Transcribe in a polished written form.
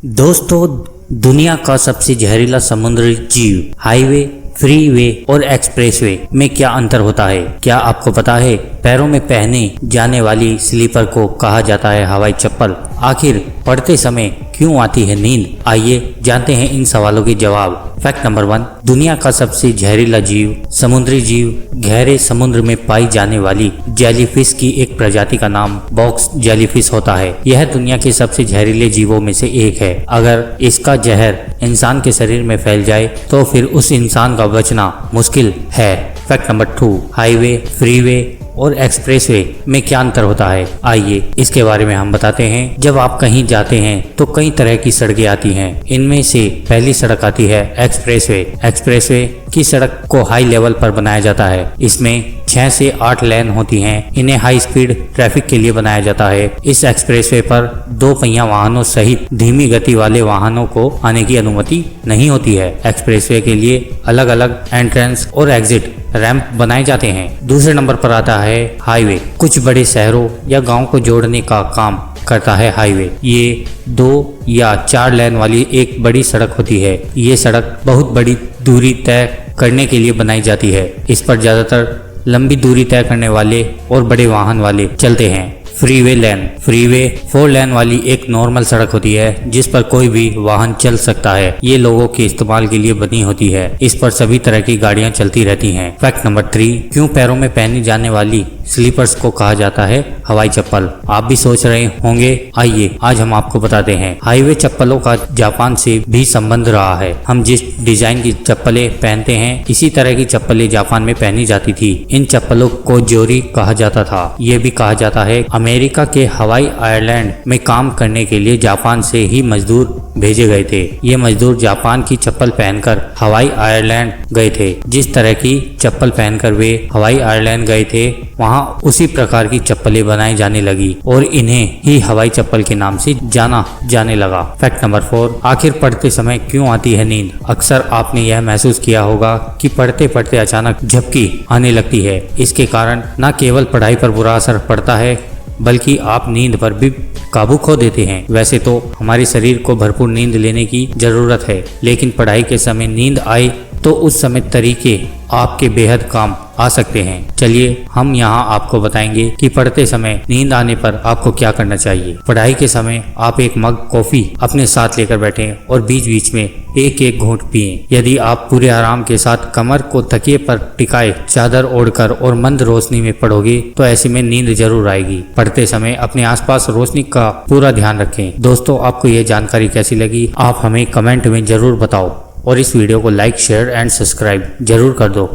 दोस्तों, दुनिया का सबसे जहरीला समुद्री जीव हाईवे, फ्रीवे और एक्सप्रेसवे में क्या अंतर होता है? क्या आपको पता है? पैरों में पहने जाने वाली स्लीपर को कहा जाता है हवाई चप्पल। आखिर पढ़ते समय क्यों आती है नींद? आइए जानते हैं इन सवालों के जवाब। फैक्ट नंबर 1, दुनिया का सबसे जहरीला जीव समुद्री जीव गहरे समुद्र में पाई जाने वाली जेलीफिश की एक प्रजाति का नाम बॉक्स जेलीफिश होता है। यह दुनिया के सबसे जहरीले जीवों में से एक है। अगर इसका जहर इंसान के शरीर में फैल जाए तो फिर उस इंसान का बचना मुश्किल है। फैक्ट नंबर 2, हाईवे, फ्रीवे और एक्सप्रेसवे में क्या अंतर होता है? आइए इसके बारे में हम बताते हैं। जब आप कहीं जाते हैं तो कई तरह की सड़कें आती हैं। इनमें से पहली सड़क आती है एक्सप्रेसवे। एक्सप्रेसवे की सड़क को हाई लेवल पर बनाया जाता है। इसमें 6 से 8 लेन होती हैं। इन्हें हाई स्पीड ट्रैफिक के लिए बनाया जाता है। इस एक्सप्रेसवे पर 2 पहिया वाहनों सहित धीमी गति वाले वाहनों को आने की अनुमति नहीं होती है। एक्सप्रेसवे के लिए अलग अलग एंट्रेंस और एग्जिट रैंप बनाए जाते हैं। दूसरे नंबर पर आता है हाईवे। कुछ बड़े शहरों या गांव को जोड़ने का काम करता है हाईवे। ये 2 या 4 लेन वाली एक बड़ी सड़क होती है। ये सड़क बहुत बड़ी दूरी तय करने के लिए बनाई जाती है। इस पर ज्यादातर लंबी दूरी तय करने वाले और बड़े वाहन वाले चलते हैं। फ्रीवे लेन। फ्रीवे 4 लेन वाली एक नॉर्मल सड़क होती है जिस पर कोई भी वाहन चल सकता है। ये लोगों के इस्तेमाल के लिए बनी होती है। इस पर सभी तरह की गाड़ियां चलती रहती हैं। फैक्ट नंबर 3, क्यों पैरों में पहनी जाने वाली स्लीपर्स को कहा जाता है हवाई चप्पल? आप भी सोच रहे होंगे। आइए आज हम आपको बताते हैं। हाईवे चप्पलों का जापान से भी संबंध रहा है। हम जिस डिजाइन की चप्पलें पहनते हैं इसी तरह की चप्पलें जापान में पहनी जाती थी। इन चप्पलों को जोरी कहा जाता था। ये भी कहा जाता है अमेरिका के हवाई आइलैंड में काम करने के लिए जापान से ही मजदूर भेजे गए थे। ये मजदूर जापान की चप्पल पहनकर हवाई आइलैंड गए थे। जिस तरह की चप्पल पहनकर वे हवाई आइलैंड गए थे वहाँ उसी प्रकार की चप्पलें बनाई जाने लगी और इन्हें ही हवाई चप्पल के नाम से जाना जाने लगा। फैक्ट नंबर 4, आखिर पढ़ते समय क्यों आती है नींद? अक्सर आपने यह महसूस किया होगा कि पढ़ते पढ़ते अचानक झपकी आने लगती है। इसके कारण न केवल पढ़ाई पर बुरा असर पड़ता है बल्कि आप नींद पर भी काबू खो देते हैं। वैसे तो हमारे शरीर को भरपूर नींद लेने की जरूरत है, लेकिन पढ़ाई के समय नींद आए तो उस समय तरीके आपके बेहद काम आ सकते हैं। चलिए हम यहाँ आपको बताएंगे कि पढ़ते समय नींद आने पर आपको क्या करना चाहिए। पढ़ाई के समय आप एक मग कॉफी अपने साथ लेकर बैठें और बीच बीच में एक एक घूंट पिएं। यदि आप पूरे आराम के साथ कमर को तकिए पर टिकाए चादर ओढ़कर और मंद रोशनी में पढ़ोगे तो ऐसे में नींद जरूर आएगी। पढ़ते समय अपने आसपास रोशनी का पूरा ध्यान रखें। दोस्तों, आपको यह जानकारी कैसी लगी आप हमें कमेंट में जरूर बताओ और इस वीडियो को लाइक, शेयर एंड सब्सक्राइब जरूर कर दो।